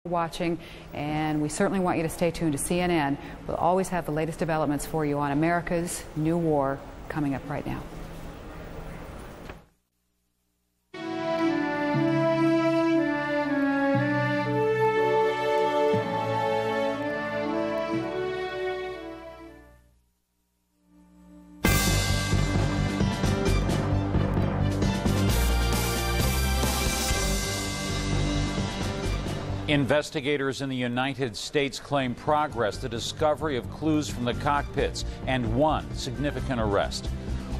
Watching, and we certainly want you to stay tuned to CNN. We'll always have the latest developments for you on America's new war coming up right now. Investigators in the United States claim progress, the discovery of clues from the cockpits, and one significant arrest.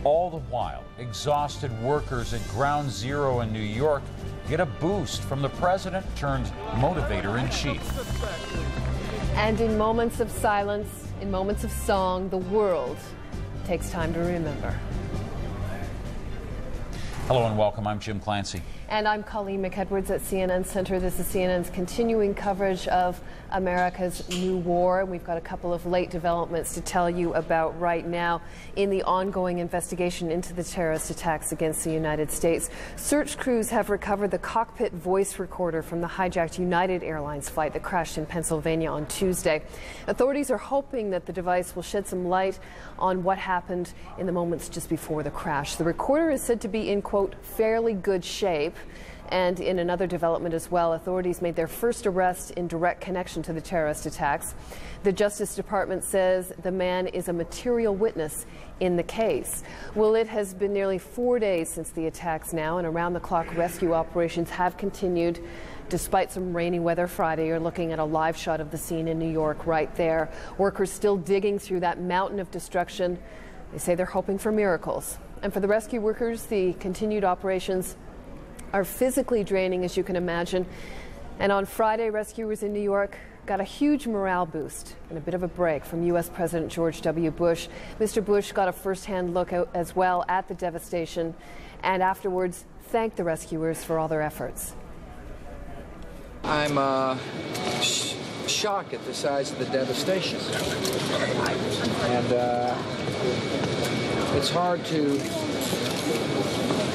All the while, exhausted workers at Ground Zero in New York get a boost from the president turned motivator-in-chief. And in moments of silence, in moments of song, the world takes time to remember. Hello and welcome. I'm Jim Clancy. And I'm Colleen McEdwards at CNN Center. This is CNN's continuing coverage of America's new war. We've got a couple of late developments to tell you about right now in the ongoing investigation into the terrorist attacks against the United States. Search crews have recovered the cockpit voice recorder from the hijacked United Airlines flight that crashed in Pennsylvania on Tuesday. Authorities are hoping that the device will shed some light on what happened in the moments just before the crash. The recorder is said to be in, quote, fairly good shape. And in another development as well, authorities made their first arrest in direct connection to the terrorist attacks. The Justice Department says the man is a material witness in the case. Well, it has been nearly 4 days since the attacks now, and around-the-clock rescue operations have continued. Despite some rainy weather Friday, you're looking at a live shot of the scene in New York right there. Workers still digging through that mountain of destruction. They say they're hoping for miracles. And for the rescue workers, the continued operations are physically draining, as you can imagine. And on Friday, rescuers in New York got a huge morale boost and a bit of a break from U.S. President George W. Bush. Mr. Bush got a first-hand look as well at the devastation and afterwards thanked the rescuers for all their efforts. I'm shocked at the size of the devastation. And it's hard to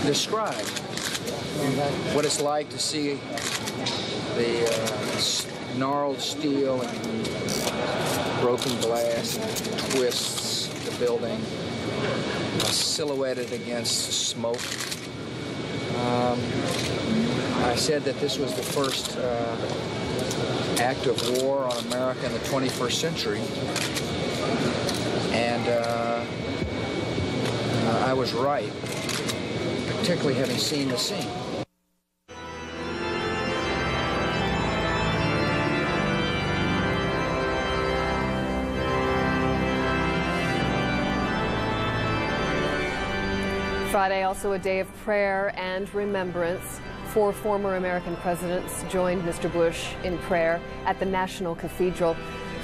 describe what it's like to see the gnarled steel and broken glass and twists the building silhouetted against smoke. I said that this was the first act of war on America in the 21st century, and I was right, particularly having seen the scene. Friday, also a day of prayer and remembrance. 4 former American presidents joined Mr. Bush in prayer at the National Cathedral.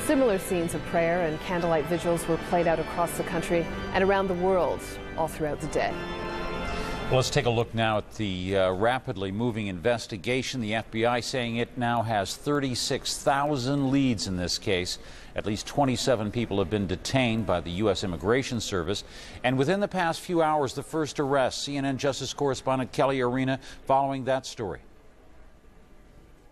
Similar scenes of prayer and candlelight vigils were played out across the country and around the world all throughout the day. Well, let's take a look now at the rapidly moving investigation. The FBI saying it now has 36,000 leads in this case. At least 27 people have been detained by the U.S. Immigration Service. And within the past few hours, the first arrest. CNN Justice correspondent Kelly Arena following that story.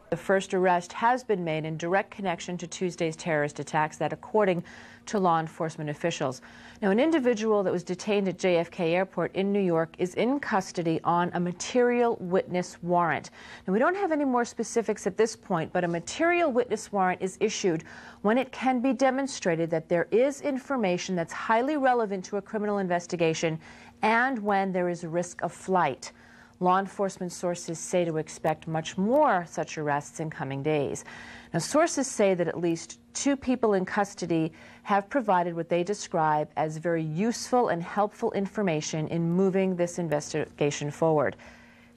The first arrest has been made in direct connection to Tuesday's terrorist attacks, that according to law enforcement officials. Now, an individual that was detained at JFK Airport in New York is in custody on a material witness warrant. Now, we don't have any more specifics at this point, but a material witness warrant is issued when it can be demonstrated that there is information that's highly relevant to a criminal investigation and when there is a risk of flight. Law enforcement sources say to expect much more such arrests in coming days. Now, sources say that at least 2 people in custody have provided what they describe as very useful and helpful information in moving this investigation forward.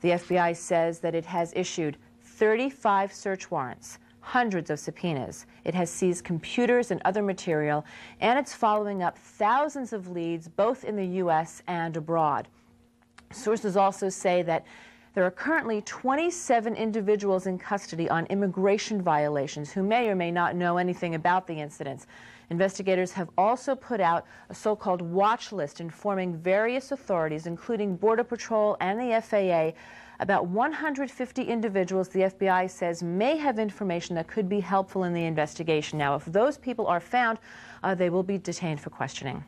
The FBI says that it has issued 35 search warrants, hundreds of subpoenas. It has seized computers and other material, and it's following up thousands of leads both in the U.S. and abroad. Sources also say that there are currently 27 individuals in custody on immigration violations who may or may not know anything about the incidents. Investigators have also put out a so-called watch list informing various authorities, including Border Patrol and the FAA, about 150 individuals the FBI says may have information that could be helpful in the investigation. Now, if those people are found, they will be detained for questioning.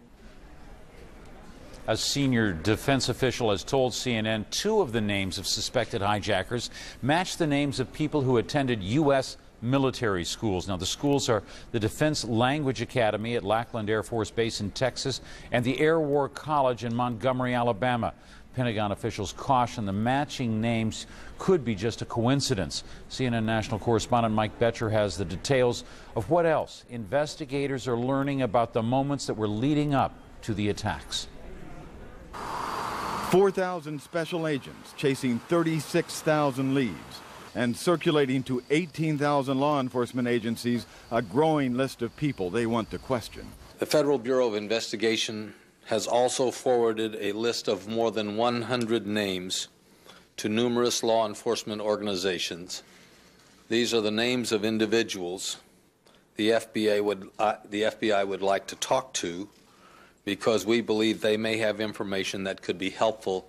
A senior defense official has told CNN 2 of the names of suspected hijackers match the names of people who attended U.S. military schools. Now, the schools are the Defense Language Academy at Lackland Air Force Base in Texas and the Air War College in Montgomery, Alabama. Pentagon officials caution the matching names could be just a coincidence. CNN national correspondent Mike Betcher has the details of what else investigators are learning about the moments that were leading up to the attacks. 4,000 special agents chasing 36,000 leads and circulating to 18,000 law enforcement agencies a growing list of people they want to question. The Federal Bureau of Investigation has also forwarded a list of more than 100 names to numerous law enforcement organizations. These are the names of individuals the FBI would like to talk to because we believe they may have information that could be helpful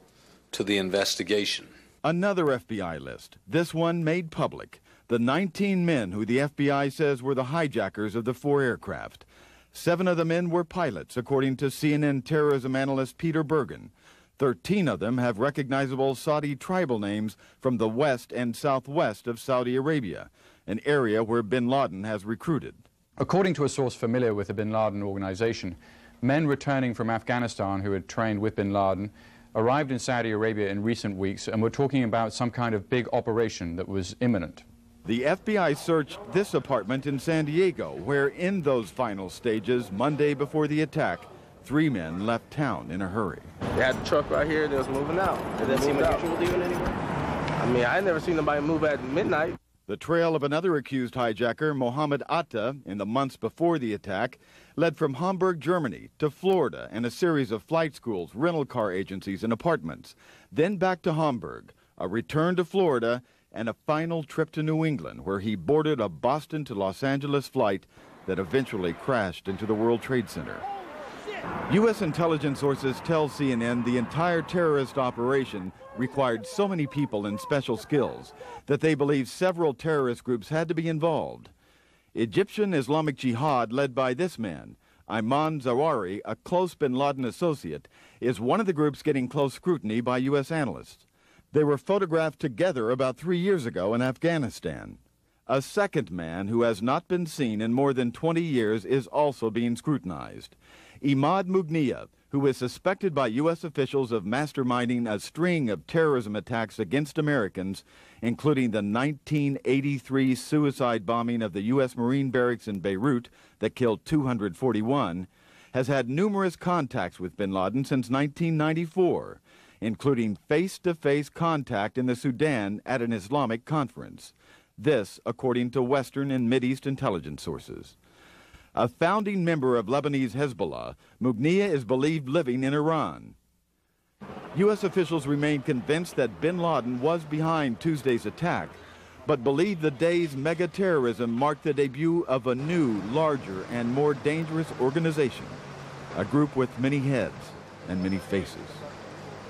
to the investigation. Another FBI list, this one made public. The 19 men who the FBI says were the hijackers of the 4 aircraft. 7 of the men were pilots, according to CNN terrorism analyst Peter Bergen. 13 of them have recognizable Saudi tribal names from the west and southwest of Saudi Arabia, an area where bin Laden has recruited. According to a source familiar with the bin Laden organization, men returning from Afghanistan who had trained with bin Laden arrived in Saudi Arabia in recent weeks and were talking about some kind of big operation that was imminent. The FBI searched this apartment in San Diego, where in those final stages, Monday before the attack, 3 men left town in a hurry. They had the truck right here that was moving out. Did that seem unusual to you in any way? I mean, I never seen nobody move at midnight. The trail of another accused hijacker, Mohammed Atta, in the months before the attack, led from Hamburg, Germany, to Florida and a series of flight schools, rental car agencies, and apartments. Then back to Hamburg, a return to Florida, and a final trip to New England, where he boarded a Boston to Los Angeles flight that eventually crashed into the World Trade Center. U.S. intelligence sources tell CNN the entire terrorist operation required so many people and special skills that they believe several terrorist groups had to be involved. Egyptian Islamic Jihad, led by this man, Ayman Zawahiri, a close bin Laden associate, is one of the groups getting close scrutiny by U.S. analysts. They were photographed together about 3 years ago in Afghanistan. A second man who has not been seen in more than 20 years is also being scrutinized. Imad Mughniya, who is suspected by U.S. officials of masterminding a string of terrorism attacks against Americans, including the 1983 suicide bombing of the U.S. Marine barracks in Beirut that killed 241, has had numerous contacts with bin Laden since 1994, including face-to-face contact in the Sudan at an Islamic conference. This, according to Western and Mideast intelligence sources. A founding member of Lebanese Hezbollah, Mughniya is believed living in Iran. U.S. officials remain convinced that bin Laden was behind Tuesday's attack, but believe the day's mega-terrorism marked the debut of a new, larger, and more dangerous organization, a group with many heads and many faces.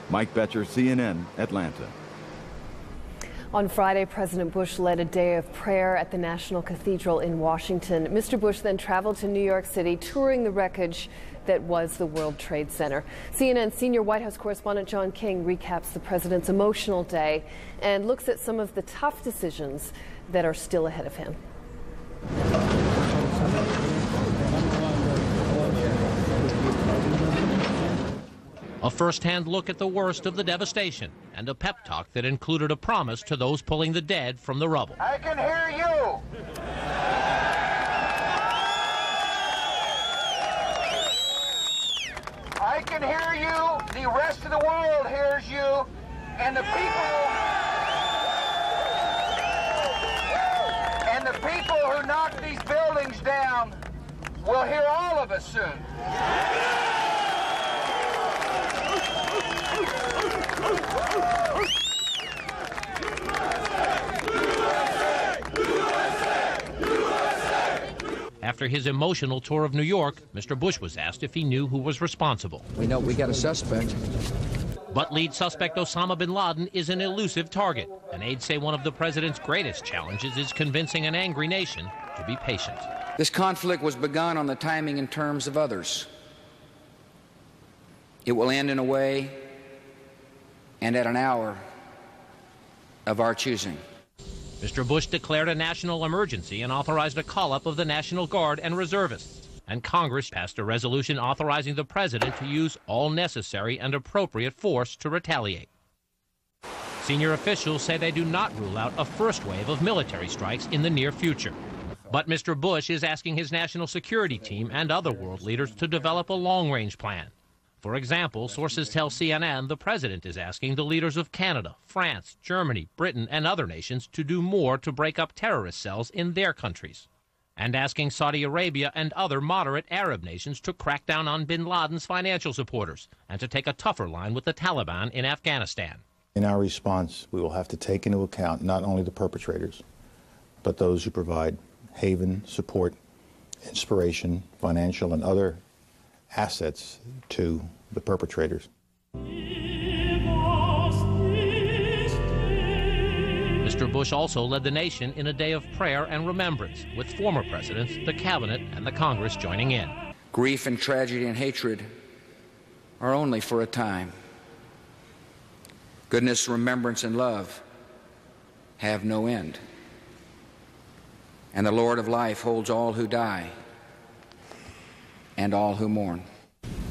Mike Betcher, CNN, Atlanta. On Friday, President Bush led a day of prayer at the National Cathedral in Washington. Mr. Bush then traveled to New York City, touring the wreckage that was the World Trade Center. CNN senior White House correspondent John King recaps the president's emotional day and looks at some of the tough decisions that are still ahead of him. A first-hand look at the worst of the devastation and a pep talk that included a promise to those pulling the dead from the rubble. I can hear you. I can hear you. The rest of the world hears you. And the people who knocked these buildings down will hear all of us soon. After his emotional tour of New York, Mr. Bush was asked if he knew who was responsible. We know we got a suspect. But lead suspect Osama bin Laden is an elusive target, and aides say one of the president's greatest challenges is convincing an angry nation to be patient. This conflict was begun on the timing and terms of others. It will end in a way and at an hour of our choosing. Mr. Bush declared a national emergency and authorized a call-up of the National Guard and reservists. And Congress passed a resolution authorizing the president to use all necessary and appropriate force to retaliate. Senior officials say they do not rule out a first wave of military strikes in the near future. But Mr. Bush is asking his national security team and other world leaders to develop a long-range plan. For example, sources tell CNN the president is asking the leaders of Canada, France, Germany, Britain, and other nations to do more to break up terrorist cells in their countries, and asking Saudi Arabia and other moderate Arab nations to crack down on bin Laden's financial supporters and to take a tougher line with the Taliban in Afghanistan. In our response, we will have to take into account not only the perpetrators, but those who provide haven, support, inspiration, financial, and other assets to the perpetrators. Mr. Bush also led the nation in a day of prayer and remembrance, with former presidents, the cabinet, and the Congress joining in. Grief and tragedy and hatred are only for a time. Goodness, remembrance, and love have no end. And the Lord of life holds all who die and all who mourn.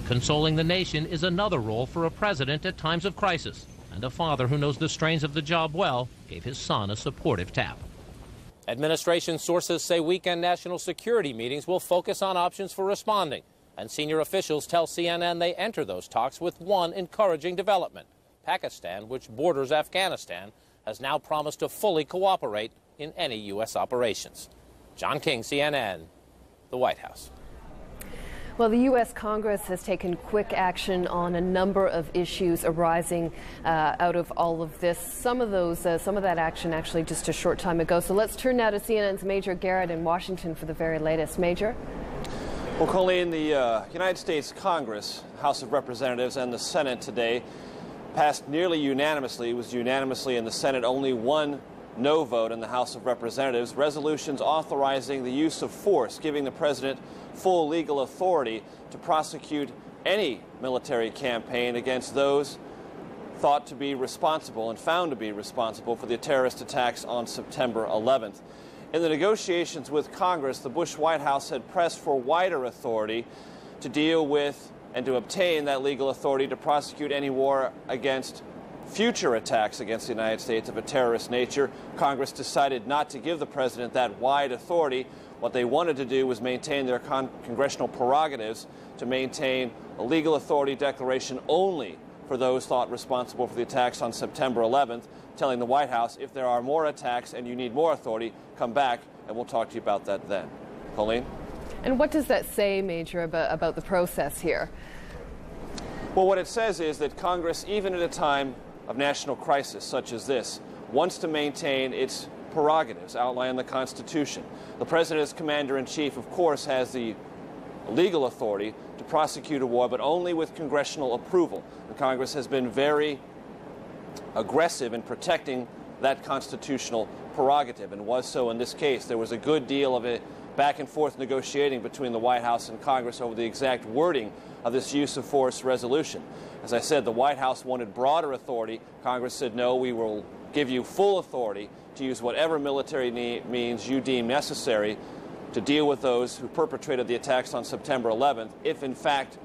Consoling the nation is another role for a president at times of crisis, and a father who knows the strains of the job well gave his son a supportive tap. Administration sources say weekend national security meetings will focus on options for responding, and senior officials tell CNN they enter those talks with one encouraging development. Pakistan, which borders Afghanistan, has now promised to fully cooperate in any U.S. operations. John King, CNN, the White House. Well, the U.S. Congress has taken quick action on a number of issues arising out of all of this. Some of that action actually just a short time ago. So let's turn now to CNN's Major Garrett in Washington for the very latest. Major? Well, Colleen, the United States Congress, House of Representatives, and the Senate today passed nearly unanimously. It was unanimously in the Senate, only one no vote in the House of Representatives, resolutions authorizing the use of force, giving the president full legal authority to prosecute any military campaign against those thought to be responsible and found to be responsible for the terrorist attacks on September 11th. In the negotiations with Congress, the Bush White House had pressed for wider authority to deal with and to obtain that legal authority to prosecute any war against future attacks against the United States of a terrorist nature. Congress decided not to give the president that wide authority. What they wanted to do was maintain their congressional prerogatives to maintain a legal authority declaration only for those thought responsible for the attacks on September 11th, telling the White House, if there are more attacks and you need more authority, come back and we'll talk to you about that then. Colleen? And what does that say, Major, about the process here? Well, what it says is that Congress, even at a time of national crisis such as this, wants to maintain its prerogatives outlined in the Constitution. The President, as Commander-in-Chief, of course, has the legal authority to prosecute a war, but only with congressional approval. The Congress has been very aggressive in protecting that constitutional prerogative, and was so in this case. There was a good deal of a back-and-forth negotiating between the White House and Congress over the exact wording of this use of force resolution. As I said, the White House wanted broader authority. Congress said, no, we will give you full authority to use whatever military means you deem necessary to deal with those who perpetrated the attacks on September 11th. If, in fact,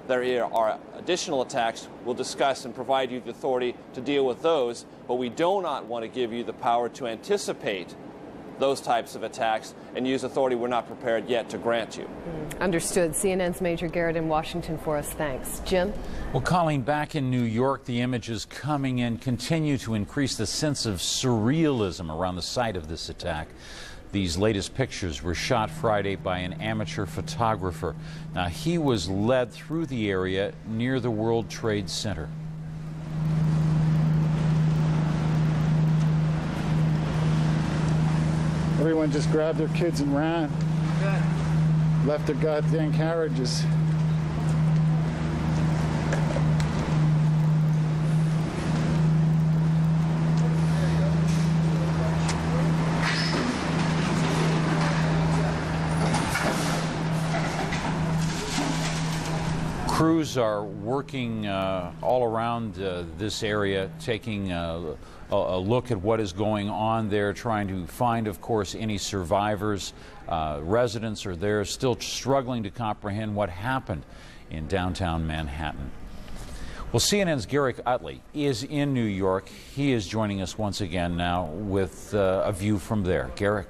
there are additional attacks, we'll discuss and provide you the authority to deal with those, but we do not want to give you the power to anticipate those types of attacks and use authority we're not prepared yet to grant you. Understood. CNN's Major Garrett in Washington for us. Thanks. Jim? Well, Colleen, back in New York, the images coming in continue to increase the sense of surrealism around the site of this attack. These latest pictures were shot Friday by an amateur photographer. Now, he was led through the area near the World Trade Center. Everyone just grabbed their kids and ran. Left their goddamn carriages. Crews are working all around this area, taking a look at what is going on there, trying to find, of course, any survivors. Residents are there still struggling to comprehend what happened in downtown Manhattan. Well, CNN's Garrick Utley is in New York. He is joining us once again now with a view from there. Garrick.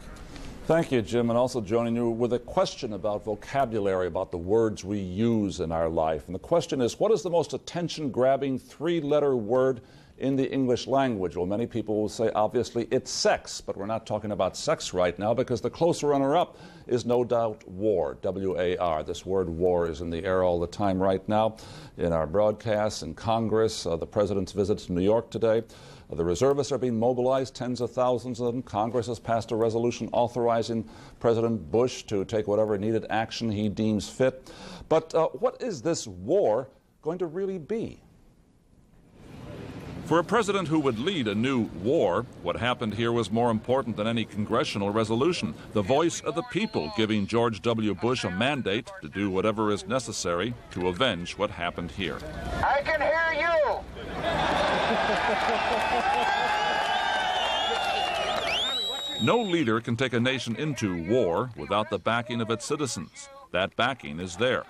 Thank you, Jim, and also joining you with a question about vocabulary, about the words we use in our life. And the question is, what is the most attention-grabbing three-letter word in the English language? Well, many people will say, obviously, it's sex, but we're not talking about sex right now because the close runner-up is no doubt war, W-A-R. This word war is in the air all the time right now in our broadcasts, in Congress, the president's visit to New York today. The reservists are being mobilized, tens of thousands of them. Congress has passed a resolution authorizing President Bush to take whatever needed action he deems fit. But what is this war going to really be? For a president who would lead a new war, what happened here was more important than any congressional resolution. The voice of the people giving George W. Bush a mandate to do whatever is necessary to avenge what happened here. I can hear you! No leader can take a nation into war without the backing of its citizens. That backing is there.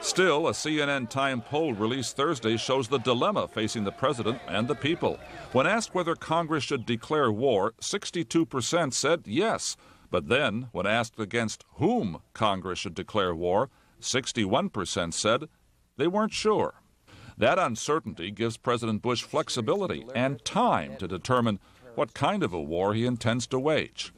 Still, a CNN Time poll released Thursday shows the dilemma facing the president and the people. When asked whether Congress should declare war, 62% said yes. But then, when asked against whom Congress should declare war, 61% said they weren't sure. That uncertainty gives President Bush flexibility and time to determine what kind of a war he intends to wage.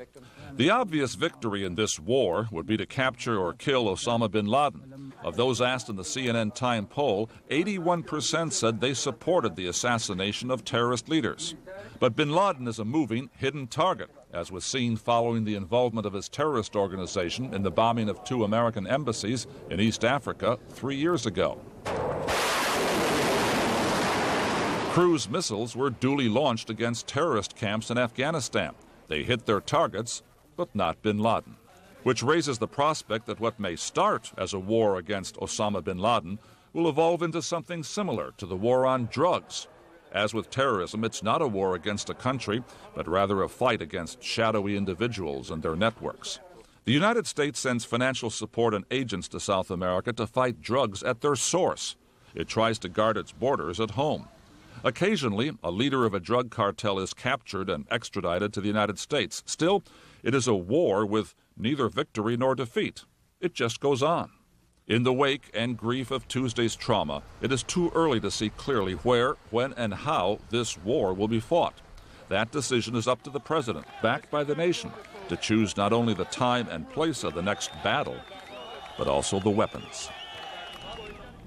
The obvious victory in this war would be to capture or kill Osama bin Laden. Of those asked in the CNN Time poll, 81% said they supported the assassination of terrorist leaders. But bin Laden is a moving, hidden target, as was seen following the involvement of his terrorist organization in the bombing of 2 American embassies in East Africa 3 years ago. Cruise missiles were duly launched against terrorist camps in Afghanistan. They hit their targets, but not bin Laden, which raises the prospect that what may start as a war against Osama bin Laden will evolve into something similar to the war on drugs. As with terrorism, it's not a war against a country, but rather a fight against shadowy individuals and their networks. The United States sends financial support and agents to South America to fight drugs at their source. It tries to guard its borders at home. Occasionally, a leader of a drug cartel is captured and extradited to the United States. Still, it is a war with neither victory nor defeat. It just goes on. In the wake and grief of Tuesday's trauma, it is too early to see clearly where, when, and how this war will be fought. That decision is up to the president, backed by the nation, to choose not only the time and place of the next battle, but also the weapons.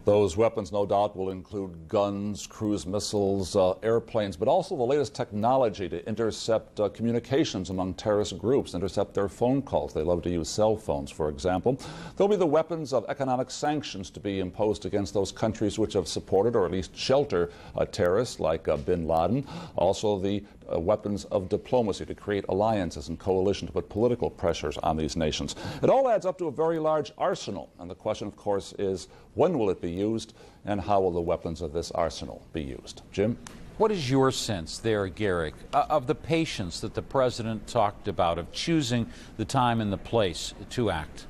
Those weapons, no doubt, will include guns, cruise missiles, airplanes, but also the latest technology to intercept communications among terrorist groups, intercept their phone calls. They love to use cell phones, for example. There'll be the weapons of economic sanctions to be imposed against those countries which have supported or at least shelter terrorists like bin Laden. Also the weapons of diplomacy to create alliances and coalitions to put political pressures on these nations. It all adds up to a very large arsenal. And the question, of course, is when will it be used and how will the weapons of this arsenal be used? Jim? What is your sense there, Garrick, of the patience that the president talked about, of choosing the time and the place to act?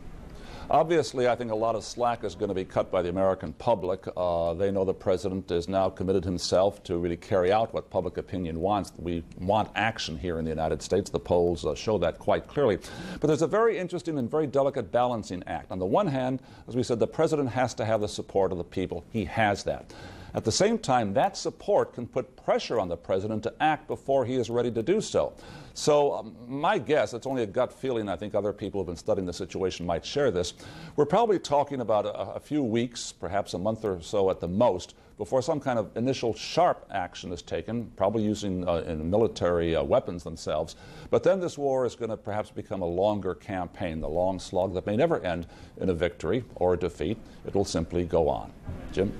Obviously, I think a lot of slack is going to be cut by the American public. They know the president is now committed himself to really carry out what public opinion wants. We want action here in the United States. The polls show that quite clearly. But there's a very interesting and very delicate balancing act. On the one hand, as we said, the president has to have the support of the people. He has that. At the same time, that support can put pressure on the president to act before he is ready to do so. So my guess, it's only a gut feeling, I think other people who have been studying the situation might share this, we're probably talking about a few weeks, perhaps a month or so at the most, before some kind of initial sharp action is taken, probably using military weapons themselves. But then this war is going to perhaps become a longer campaign, the long slog that may never end in a victory or a defeat. It will simply go on. Jim?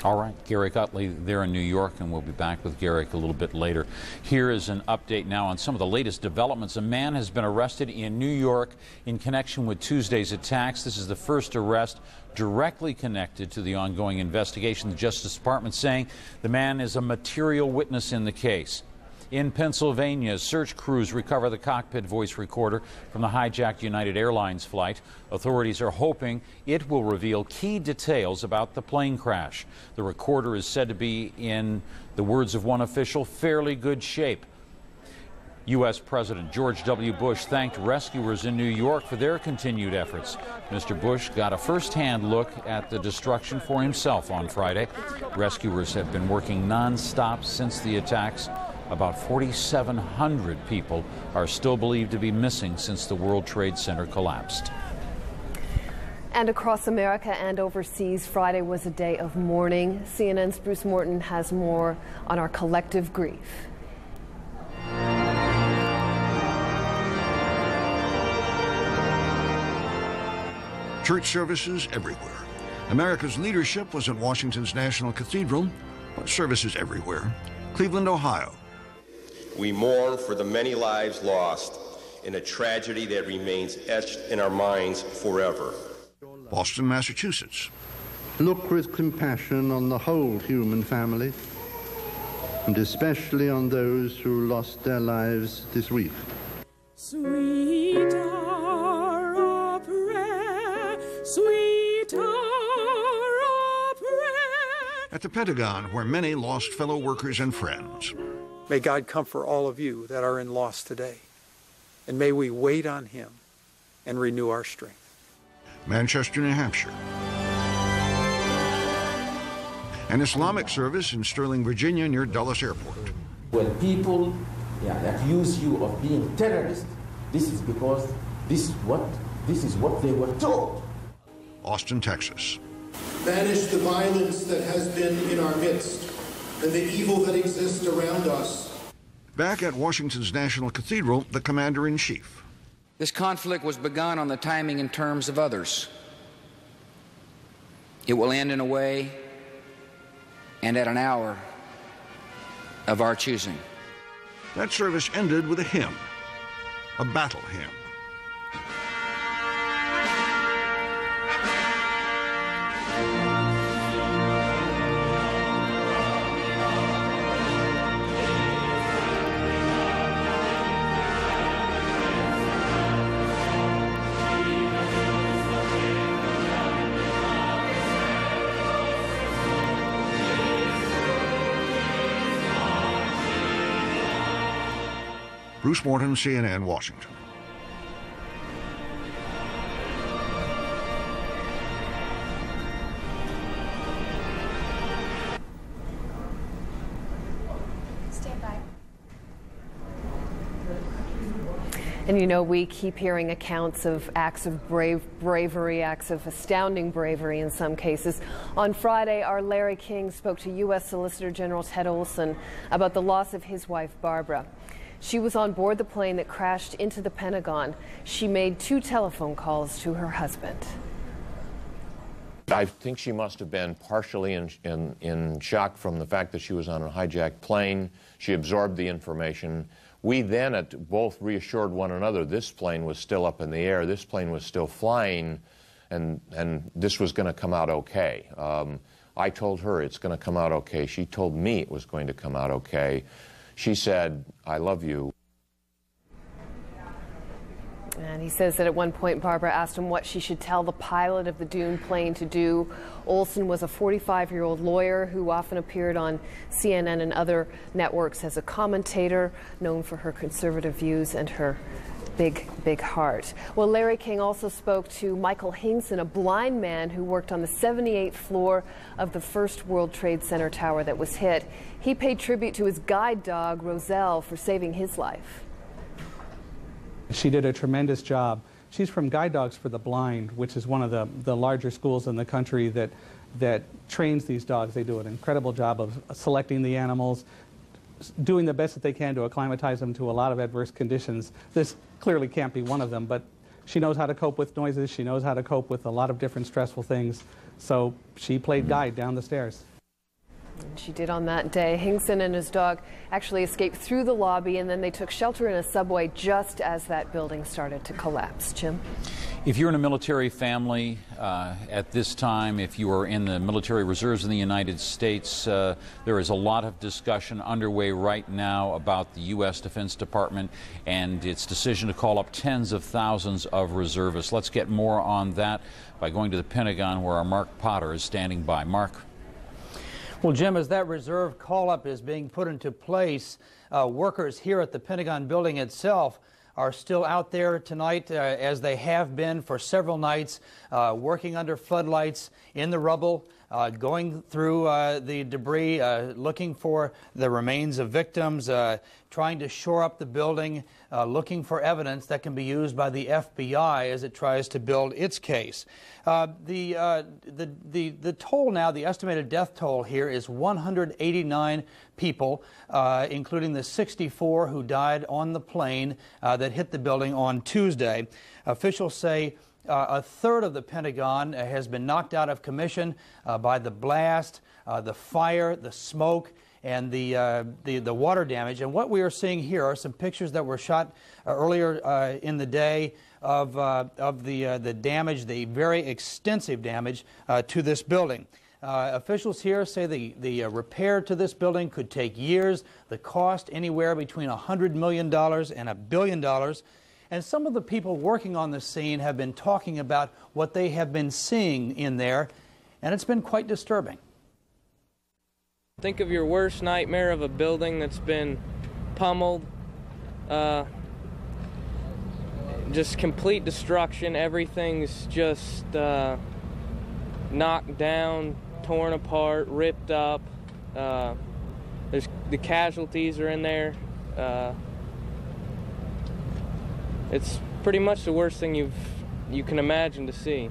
All right, Garrick Utley there in New York, and we'll be back with Garrick a little bit later. Here is an update now on some of the latest developments. A man has been arrested in New York in connection with Tuesday's attacks. This is the first arrest directly connected to the ongoing investigation. The Justice Department saying the man is a material witness in the case. In Pennsylvania, search crews recover the cockpit voice recorder from the hijacked United Airlines flight. Authorities are hoping it will reveal key details about the plane crash. The recorder is said to be, in the words of one official, fairly good shape. U.S. President George W. Bush thanked rescuers in New York for their continued efforts. Mr. Bush got a first-hand look at the destruction for himself on Friday. Rescuers have been working non-stop since the attacks. About 4,700 people are still believed to be missing since the World Trade Center collapsed. And across America and overseas, Friday was a day of mourning. CNN's Bruce Morton has more on our collective grief. Church services everywhere. America's leadership was at Washington's National Cathedral, but services everywhere. Cleveland, Ohio. We mourn for the many lives lost in a tragedy that remains etched in our minds forever. Boston, Massachusetts. Look with compassion on the whole human family, and especially on those who lost their lives this week. Sweet hour of prayer, sweet hour of prayer. At the Pentagon, where many lost fellow workers and friends. May God comfort all of you that are in loss today, and may we wait on Him and renew our strength. Manchester, New Hampshire. An Islamic service in Sterling, Virginia, near Dulles Airport. When people accuse you of being terrorists, this is because this is what they were told. Austin, Texas. Banish the violence that has been in our midst and the evil that exists around us. Back at Washington's National Cathedral, the Commander-in-Chief. This conflict was begun on the timing and terms of others. It will end in a way and at an hour of our choosing. That service ended with a hymn, a battle hymn. Bruce Morton, CNN, Washington. Stand by. And you know, we keep hearing accounts of acts of bravery, acts of astounding bravery in some cases. On Friday, our Larry King spoke to U.S. Solicitor General Ted Olson about the loss of his wife, Barbara. She was on board the plane that crashed into the Pentagon. She made 2 telephone calls to her husband. I think she must have been partially in shock from the fact that she was on a hijacked plane. She absorbed the information. We then both reassured one another this plane was still up in the air, this plane was still flying, and this was going to come out okay. I told her it's going to come out okay. She told me it was going to come out okay. She said, "I love you." And he says that at one point Barbara asked him what she should tell the pilot of the doomed plane to do. Olson was a 45-year-old lawyer who often appeared on CNN and other networks as a commentator, known for her conservative views and her big heart. Well, Larry King also spoke to Michael Hingson, a blind man who worked on the 78th floor of the first World Trade Center tower that was hit. He paid tribute to his guide dog, Roselle, for saving his life. She did a tremendous job. She's from Guide Dogs for the Blind, which is one of the larger schools in the country that trains these dogs. They do an incredible job of selecting the animals, doing the best that they can to acclimatize them to a lot of adverse conditions. This clearly can't be one of them, but she knows how to cope with noises. She knows how to cope with a lot of different stressful things. So she played guide down the stairs. And she did on that day. Hinkson and his dog actually escaped through the lobby, and then they took shelter in a subway just as that building started to collapse. Jim? If you're in a military family at this time, if you are in the military reserves in the United States, there is a lot of discussion underway right now about the U.S. Defense Department and its decision to call up tens of thousands of reservists. Let's get more on that by going to the Pentagon, where our Mark Potter is standing by. Mark. Well, Jim, as that reserve call-up is being put into place, workers here at the Pentagon building itself are still out there tonight, as they have been for several nights, working under floodlights in the rubble, going through the debris, looking for the remains of victims, trying to shore up the building, looking for evidence that can be used by the FBI as it tries to build its case. The toll now, the estimated death toll here is 189 people, including the 64 who died on the plane that hit the building on Tuesday. Officials say a third of the Pentagon has been knocked out of commission by the blast, the fire, the smoke, and the water damage. And what we are seeing here are some pictures that were shot earlier in the day of the damage, the very extensive damage to this building. Officials here say the repair to this building could take years, the cost anywhere between $100 million and $1 billion. And some of the people working on the scene have been talking about what they have been seeing in there, and it's been quite disturbing. Think of your worst nightmare of a building that's been pummeled, just complete destruction. Everything's just knocked down, torn apart, ripped up. The casualties are in there. It's pretty much the worst thing you can imagine to see.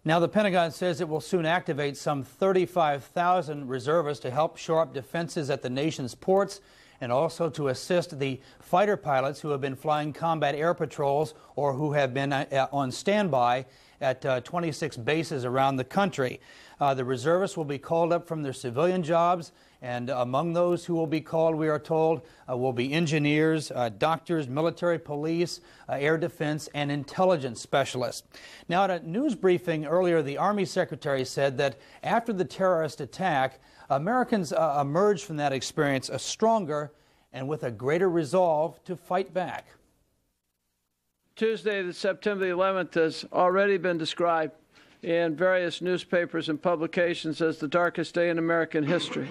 Now, the Pentagon says it will soon activate some 35,000 reservists to help shore up defenses at the nation's ports and also to assist the fighter pilots who have been flying combat air patrols or who have been on standby at 26 bases around the country. The reservists will be called up from their civilian jobs, and among those who will be called, we are told, will be engineers, doctors, military police, air defense, and intelligence specialists. Now, at a news briefing earlier, the Army Secretary said that after the terrorist attack, Americans emerged from that experience stronger and with a greater resolve to fight back. Tuesday, September the 11th, has already been described in various newspapers and publications as the darkest day in American history.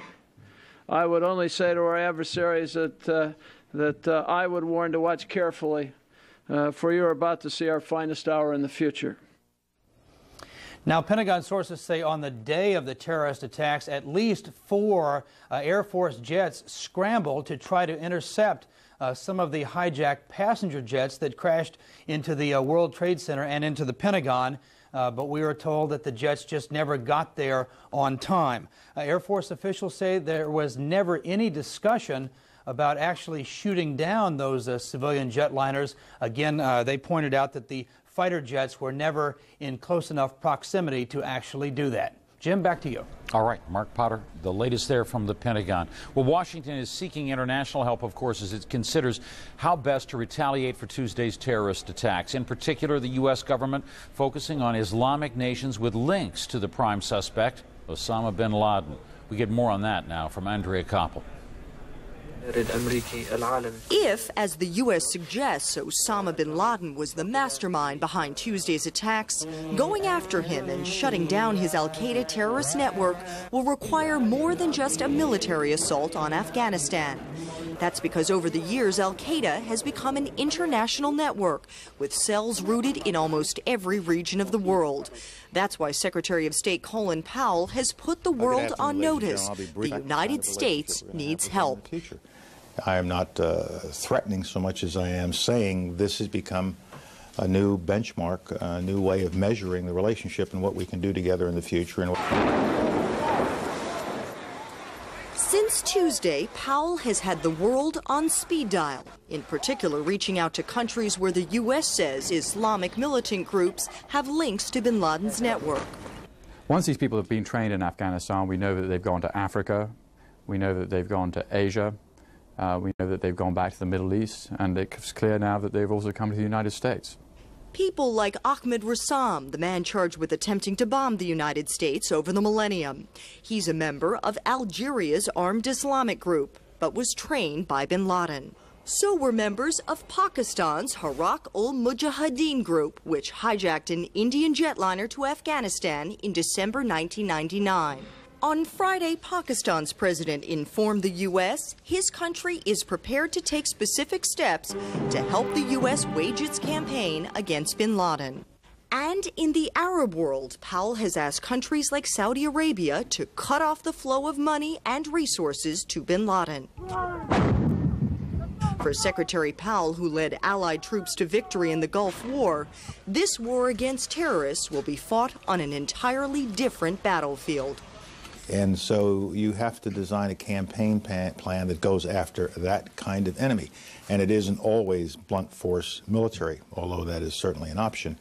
I would only say to our adversaries that I would warn to watch carefully, for you are about to see our finest hour in the future. Now, Pentagon sources say on the day of the terrorist attacks, at least 4 Air Force jets scrambled to try to intercept some of the hijacked passenger jets that crashed into the World Trade Center and into the Pentagon. But we were told that the jets just never got there on time. Air Force officials say there was never any discussion about actually shooting down those civilian jetliners. Again, they pointed out that the fighter jets were never in close enough proximity to actually do that. Jim, back to you. All right, Mark Potter, the latest there from the Pentagon. Well, Washington is seeking international help, of course, as it considers how best to retaliate for Tuesday's terrorist attacks. In particular, the U.S. government focusing on Islamic nations with links to the prime suspect, Osama bin Laden. We get more on that now from Andrea Koppel. If, as the U.S. suggests, Osama bin Laden was the mastermind behind Tuesday's attacks, going after him and shutting down his al-Qaeda terrorist network will require more than just a military assault on Afghanistan. That's because over the years, al-Qaeda has become an international network with cells rooted in almost every region of the world. That's why Secretary of State Colin Powell has put the world on notice. The United States needs help. I am not threatening so much as I am saying this has become a new benchmark, a new way of measuring the relationship and what we can do together in the future. Since Tuesday, Powell has had the world on speed dial, in particular reaching out to countries where the U.S. says Islamic militant groups have links to bin Laden's network. Once these people have been trained in Afghanistan, we know that they've gone to Africa, we know that they've gone to Asia, we know that they've gone back to the Middle East, and it's clear now that they've also come to the United States. People like Ahmed Rassam, the man charged with attempting to bomb the United States over the millennium. He's a member of Algeria's armed Islamic group, but was trained by bin Laden. So were members of Pakistan's Harak-ul-Mujahideen group, which hijacked an Indian jetliner to Afghanistan in December 1999. On Friday, Pakistan's president informed the U.S. his country is prepared to take specific steps to help the U.S. wage its campaign against bin Laden. And in the Arab world, Powell has asked countries like Saudi Arabia to cut off the flow of money and resources to bin Laden. For Secretary Powell, who led Allied troops to victory in the Gulf War, this war against terrorists will be fought on an entirely different battlefield. And so you have to design a campaign plan that goes after that kind of enemy. And it isn't always blunt force military, although that is certainly an option.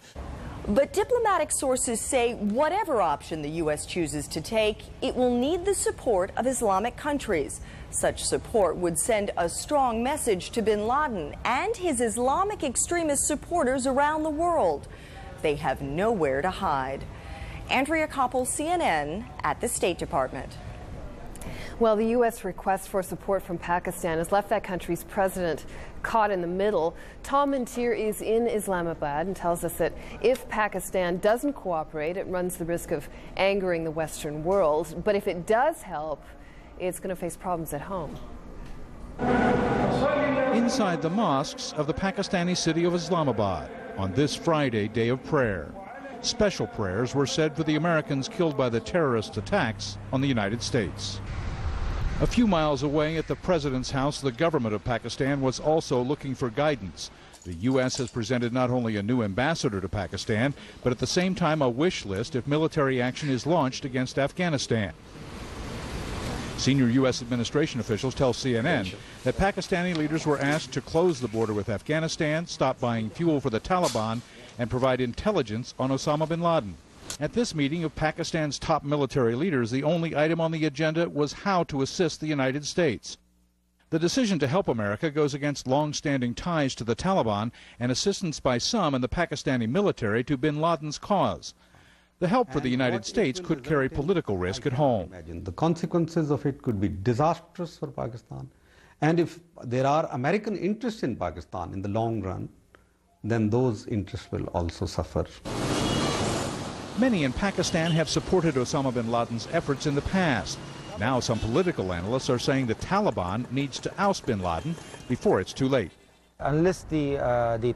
But diplomatic sources say whatever option the U.S. chooses to take, it will need the support of Islamic countries. Such support would send a strong message to bin Laden and his Islamic extremist supporters around the world. They have nowhere to hide. Andrea Koppel, CNN, at the State Department. Well, the U.S. request for support from Pakistan has left that country's president caught in the middle. Tom Mintier is in Islamabad and tells us that if Pakistan doesn't cooperate, it runs the risk of angering the Western world. But if it does help, it's going to face problems at home. Inside the mosques of the Pakistani city of Islamabad on this Friday, day of prayer. Special prayers were said for the Americans killed by the terrorist attacks on the United States. A few miles away at the president's house, the government of Pakistan was also looking for guidance. The U.S. has presented not only a new ambassador to Pakistan, but at the same time a wish list if military action is launched against Afghanistan. Senior U.S. administration officials tell CNN that Pakistani leaders were asked to close the border with Afghanistan, stop buying fuel for the Taliban, and provide intelligence on Osama bin Laden. At this meeting of Pakistan's top military leaders, the only item on the agenda was how to assist the United States. The decision to help America goes against long-standing ties to the Taliban and assistance by some in the Pakistani military to bin Laden's cause. The help for the United States could carry political risk at home. The consequences of it could be disastrous for Pakistan. And if there are American interests in Pakistan in the long run, then those interests will also suffer. Many in Pakistan have supported Osama bin Laden's efforts in the past. Now some political analysts are saying the Taliban needs to oust bin Laden before it's too late. Unless the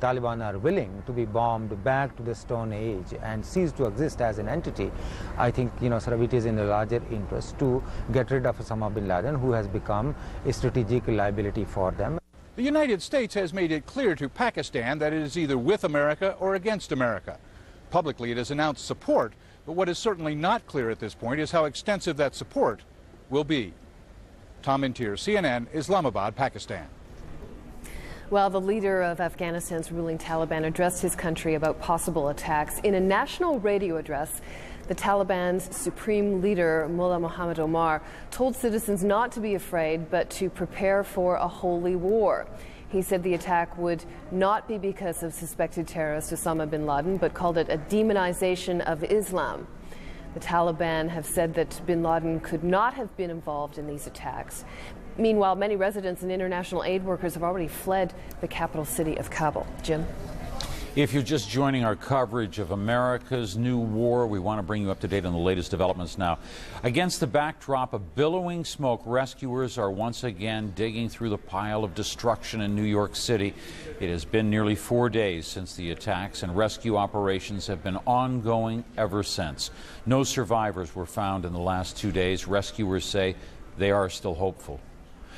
Taliban are willing to be bombed back to the Stone Age and cease to exist as an entity, I think, it is in the larger interest to get rid of Osama bin Laden, who has become a strategic liability for them. The United States has made it clear to Pakistan that it is either with America or against America. Publicly, it has announced support, but what is certainly not clear at this point is how extensive that support will be. Tom Mintier, CNN, Islamabad, Pakistan. Well, the leader of Afghanistan's ruling Taliban addressed his country about possible attacks. In a national radio address, the Taliban's supreme leader, Mullah Muhammad Omar, told citizens not to be afraid, but to prepare for a holy war. He said the attack would not be because of suspected terrorist Osama bin Laden, but called it a demonization of Islam. The Taliban have said that bin Laden could not have been involved in these attacks. Meanwhile, many residents and international aid workers have already fled the capital city of Kabul. Jim? If you're just joining our coverage of America's new war, we want to bring you up to date on the latest developments now. Against the backdrop of billowing smoke, rescuers are once again digging through the pile of destruction in New York City. It has been nearly 4 days since the attacks, and rescue operations have been ongoing ever since. No survivors were found in the last 2 days. Rescuers say they are still hopeful.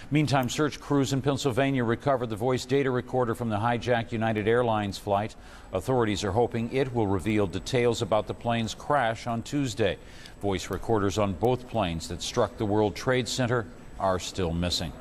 Meantime, search crews in Pennsylvania recovered the voice data recorder from the hijacked United Airlines flight. Authorities are hoping it will reveal details about the plane's crash on Tuesday. Voice recorders on both planes that struck the World Trade Center are still missing.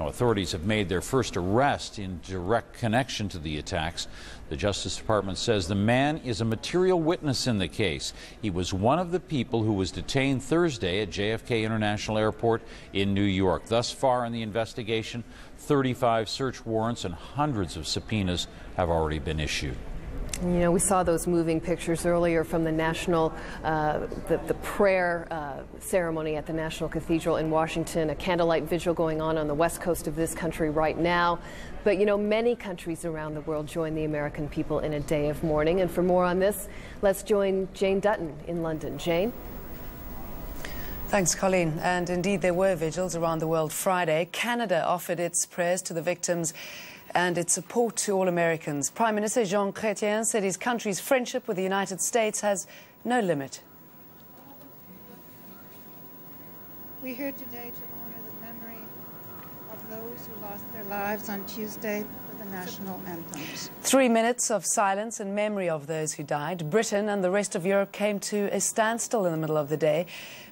Now, authorities have made their first arrest in direct connection to the attacks. The Justice Department says the man is a material witness in the case. He was one of the people who was detained Thursday at JFK International Airport in New York. Thus far in the investigation, 35 search warrants and hundreds of subpoenas have already been issued. You know, we saw those moving pictures earlier from the national, the prayer ceremony at the National Cathedral in Washington, a candlelight vigil going on the west coast of this country right now. But, you know, many countries around the world join the American people in a day of mourning. And for more on this, let's join Jane Dutton in London. Jane? Thanks, Colleen. And indeed, there were vigils around the world Friday. Canada offered its prayers to the victims and its support to all Americans. Prime Minister Jean Chrétien said his country's friendship with the United States has no limit. We're here today to honor the memory of those who lost their lives on Tuesday for the national anthems. 3 minutes of silence in memory of those who died. Britain and the rest of Europe came to a standstill in the middle of the day.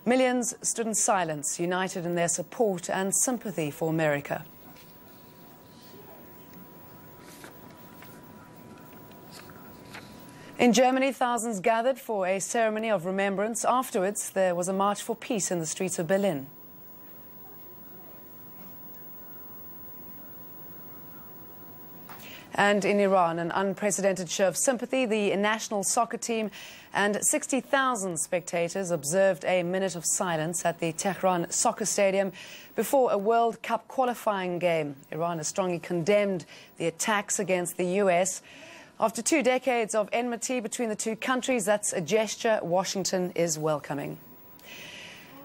Millions stood in silence, united in their support and sympathy for America. In Germany, thousands gathered for a ceremony of remembrance. Afterwards, there was a march for peace in the streets of Berlin. And in Iran, an unprecedented show of sympathy. The national soccer team and 60,000 spectators observed a minute of silence at the Tehran Soccer Stadium before a World Cup qualifying game. Iran has strongly condemned the attacks against the U.S. After 2 decades of enmity between the two countries, that's a gesture Washington is welcoming.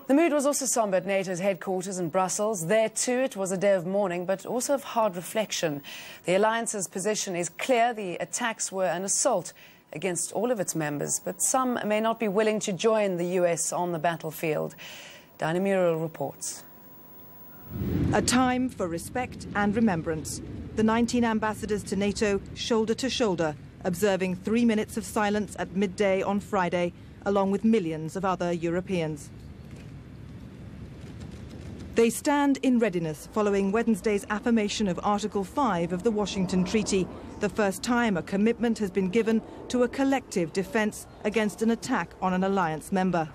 The mood was also somber at NATO's headquarters in Brussels. There, too, it was a day of mourning, but also of hard reflection. The alliance's position is clear. The attacks were an assault against all of its members, but some may not be willing to join the U.S. on the battlefield. Diana Muriel reports. A time for respect and remembrance. The 19 ambassadors to NATO shoulder to shoulder, observing 3 minutes of silence at midday on Friday, along with millions of other Europeans. They stand in readiness following Wednesday's affirmation of Article 5 of the Washington Treaty, the first time a commitment has been given to a collective defence against an attack on an alliance member.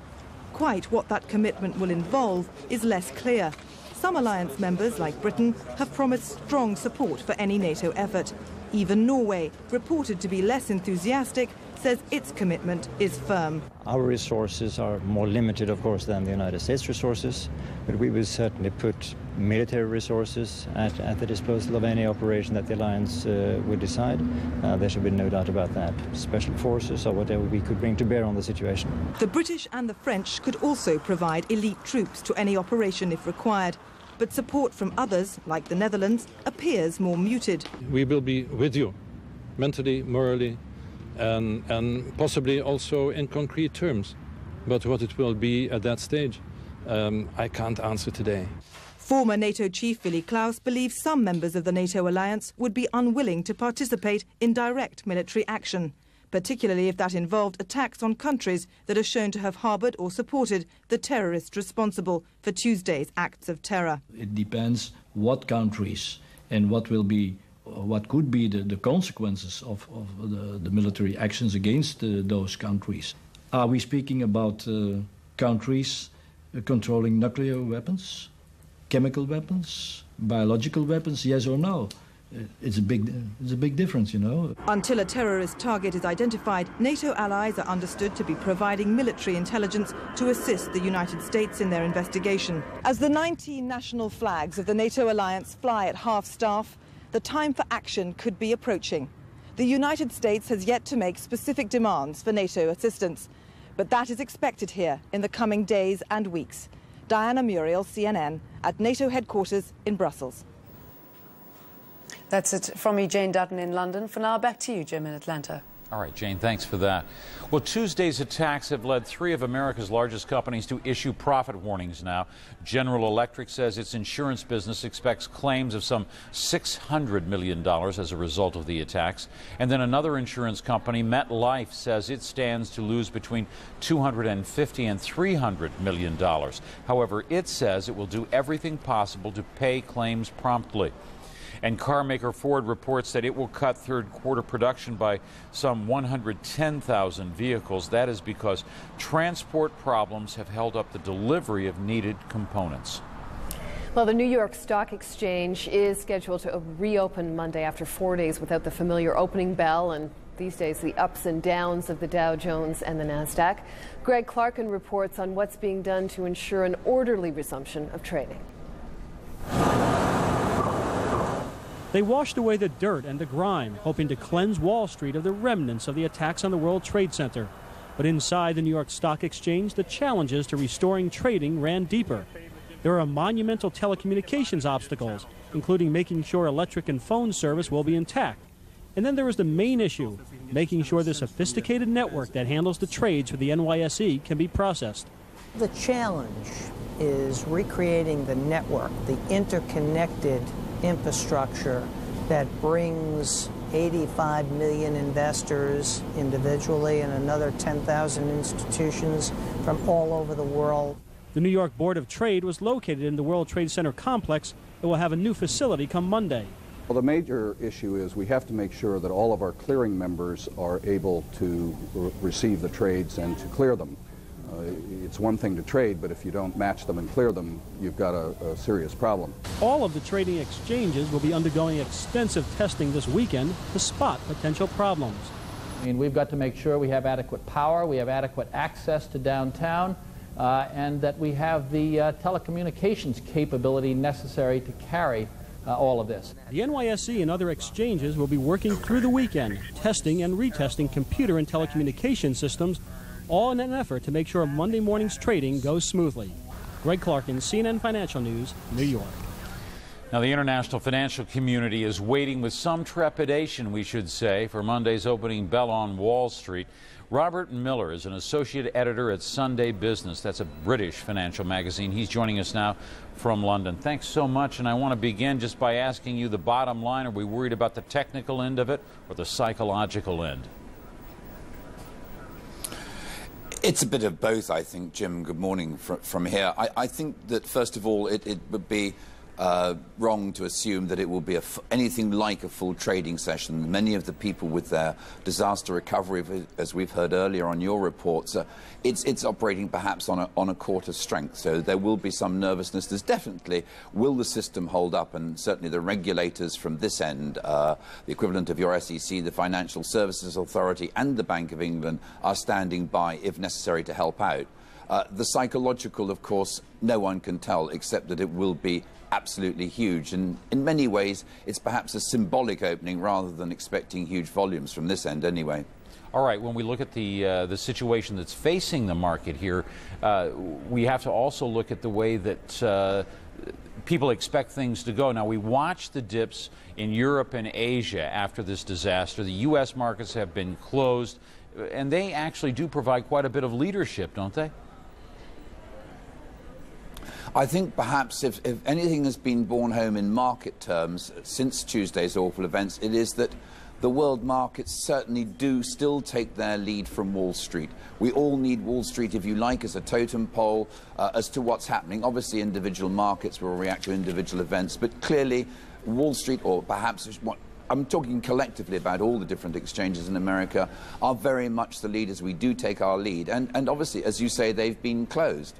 Quite what that commitment will involve is less clear. Some alliance members, like Britain, have promised strong support for any NATO effort. Even Norway, reported to be less enthusiastic, says its commitment is firm. Our resources are more limited, of course, than the United States resources, but we will certainly put military resources at the disposal of any operation that the alliance would decide. There should be no doubt about that. Special forces or whatever we could bring to bear on the situation. The British and the French could also provide elite troops to any operation if required. But support from others, like the Netherlands, appears more muted. We will be with you, mentally, morally, and possibly also in concrete terms. But what it will be at that stage, I can't answer today. Former NATO chief Willy Klaus believes some members of the NATO alliance would be unwilling to participate in direct military action, particularly if that involved attacks on countries that are shown to have harboured or supported the terrorists responsible for Tuesday's acts of terror. It depends what countries and what could be the consequences of the military actions against those countries. Are we speaking about countries controlling nuclear weapons, chemical weapons, biological weapons, yes or no? It's a big difference, you know. Until a terrorist target is identified, NATO allies are understood to be providing military intelligence to assist the United States in their investigation. As the 19 national flags of the NATO alliance fly at half-staff, the time for action could be approaching. The United States has yet to make specific demands for NATO assistance, but that is expected here in the coming days and weeks. Diana Muriel, CNN, at NATO headquarters in Brussels. That's it from me, Jane Dutton in London. For now, back to you, Jim, in Atlanta. All right, Jane, thanks for that. Well, Tuesday's attacks have led 3 of America's largest companies to issue profit warnings now. General Electric says its insurance business expects claims of some $600 million as a result of the attacks. And then another insurance company, MetLife, says it stands to lose between $250 and $300 million. However, it says it will do everything possible to pay claims promptly. And car maker Ford reports that it will cut third-quarter production by some 110,000 vehicles. That is because transport problems have held up the delivery of needed components. Well, the New York Stock Exchange is scheduled to reopen Monday after 4 days without the familiar opening bell and these days the ups and downs of the Dow Jones and the NASDAQ. Greg Clarkin reports on what's being done to ensure an orderly resumption of trading. They washed away the dirt and the grime, hoping to cleanse Wall Street of the remnants of the attacks on the World Trade Center. But inside the New York Stock Exchange, the challenges to restoring trading ran deeper. There are monumental telecommunications obstacles, including making sure electric and phone service will be intact. And then there is the main issue, making sure the sophisticated network that handles the trades for the NYSE can be processed. The challenge is recreating the network, the interconnected infrastructure that brings 85 million investors individually and another 10,000 institutions from all over the world. The New York Board of Trade was located in the World Trade Center complex and will have a new facility come Monday. Well, the major issue is we have to make sure that all of our clearing members are able to receive the trades and to clear them. It's one thing to trade, but if you don't match them and clear them, you've got a serious problem. All of the trading exchanges will be undergoing extensive testing this weekend to spot potential problems. I mean, we've got to make sure we have adequate power, we have adequate access to downtown, and that we have the telecommunications capability necessary to carry all of this. The NYSE and other exchanges will be working through the weekend, testing and retesting computer and telecommunication systems, all in an effort to make sure Monday morning's trading goes smoothly. Greg Clarkin, CNN Financial News, New York. Now, the international financial community is waiting with some trepidation, we should say, for Monday's opening bell on Wall Street. Robert Miller is an associate editor at Sunday Business. That's a British financial magazine. He's joining us now from London. Thanks so much. And I want to begin just by asking you the bottom line. Are we worried about the technical end of it or the psychological end? It's a bit of both, I think, Jim. Good morning from here. I think that, first of all, it would be wrong to assume that it will be anything like a full trading session. Many of the people with their disaster recovery, as we've heard earlier on your reports, it's operating perhaps on a quarter strength. So there will be some nervousness. There's definitely, will the system hold up? And certainly the regulators from this end, the equivalent of your SEC, the Financial Services Authority and the Bank of England are standing by if necessary to help out. The psychological, of course, no one can tell except that it will be absolutely huge. And in many ways, it's perhaps a symbolic opening rather than expecting huge volumes from this end anyway. All right, when we look at the situation that's facing the market here, we have to also look at the way that people expect things to go. Now, we watch the dips in Europe and Asia after this disaster. The U.S. markets have been closed, and they actually do provide quite a bit of leadership, don't they? I think perhaps if anything has been borne home in market terms since Tuesday's awful events, it is that the world markets certainly do still take their lead from Wall Street. We all need Wall Street, if you like, as a totem pole as to what's happening. Obviously, individual markets will react to individual events, but clearly Wall Street, or perhaps I'm talking collectively about all the different exchanges in America, are very much the leaders. We do take our lead. And obviously, as you say, they've been closed.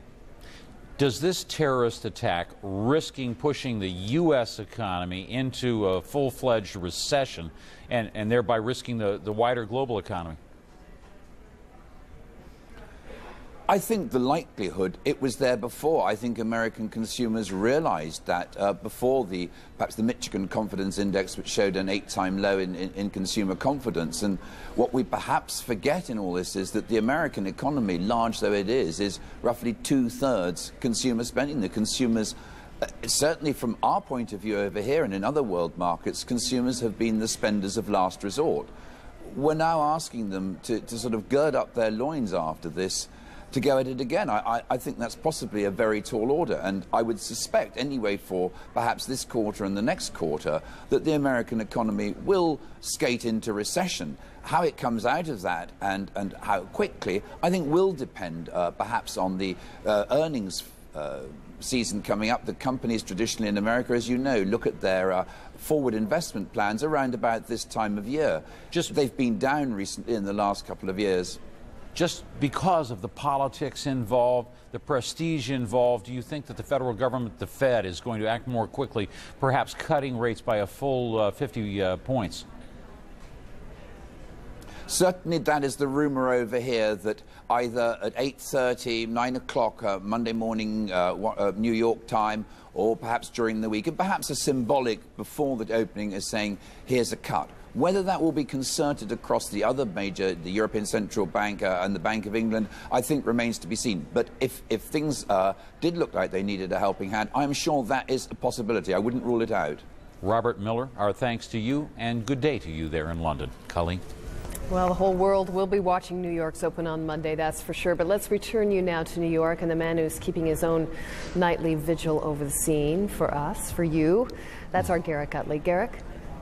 Does this terrorist attack risking pushing the U.S. economy into a full-fledged recession and thereby risking the wider global economy? I think the likelihood, it was there before. I think American consumers realized that before perhaps the Michigan Confidence Index, which showed an 8-time low in consumer confidence. And what we perhaps forget in all this is that the American economy, large though it is roughly 2/3 consumer spending. The consumers, certainly from our point of view over here and in other world markets, consumers have been the spenders of last resort. we're now asking them to sort of gird up their loins after this to go at it again. I think that's possibly a very tall order, and I would suspect anyway for perhaps this quarter and the next quarter that the American economy will skate into recession. How it comes out of that and how quickly, I think, will depend perhaps on the earnings season coming up. The companies traditionally in America, as you know, look at their forward investment plans around about this time of year. They've been down recently in the last couple of years. Just because of the politics involved, the prestige involved, do you think that the federal government, the Fed, is going to act more quickly, perhaps cutting rates by a full 50 points? Certainly that is the rumour over here, that either at 8:30, 9 o'clock Monday morning New York time, or perhaps during the week, and perhaps a symbolic before the opening is saying, here's a cut. Whether that will be concerted across the other major, the European Central Bank and the Bank of England, I think remains to be seen. But if things did look like they needed a helping hand, I'm sure that is a possibility. I wouldn't rule it out. Robert Miller, our thanks to you, and good day to you there in London. Colleen? Well, the whole world will be watching New York's Open on Monday, that's for sure. But let's return you now to New York and the man who's keeping his own nightly vigil over the scene for us, for you. That's our Garrick Utley. Garrick?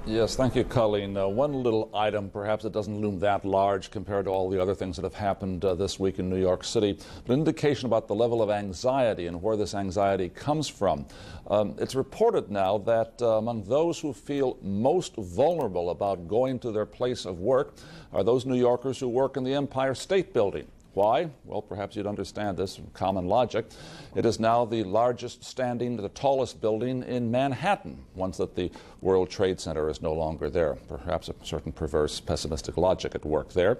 Yes, thank you, Colleen. One little item, perhaps it doesn't loom that large compared to all the other things that have happened this week in New York City, but an indication about the level of anxiety and where this anxiety comes from. It's reported now that among those who feel most vulnerable about going to their place of work are those New Yorkers who work in the Empire State Building. Why? Well, perhaps you'd understand this from common logic. It is now the largest standing, the tallest building in Manhattan, once that the World Trade Center is no longer there. Perhaps a certain perverse, pessimistic logic at work there.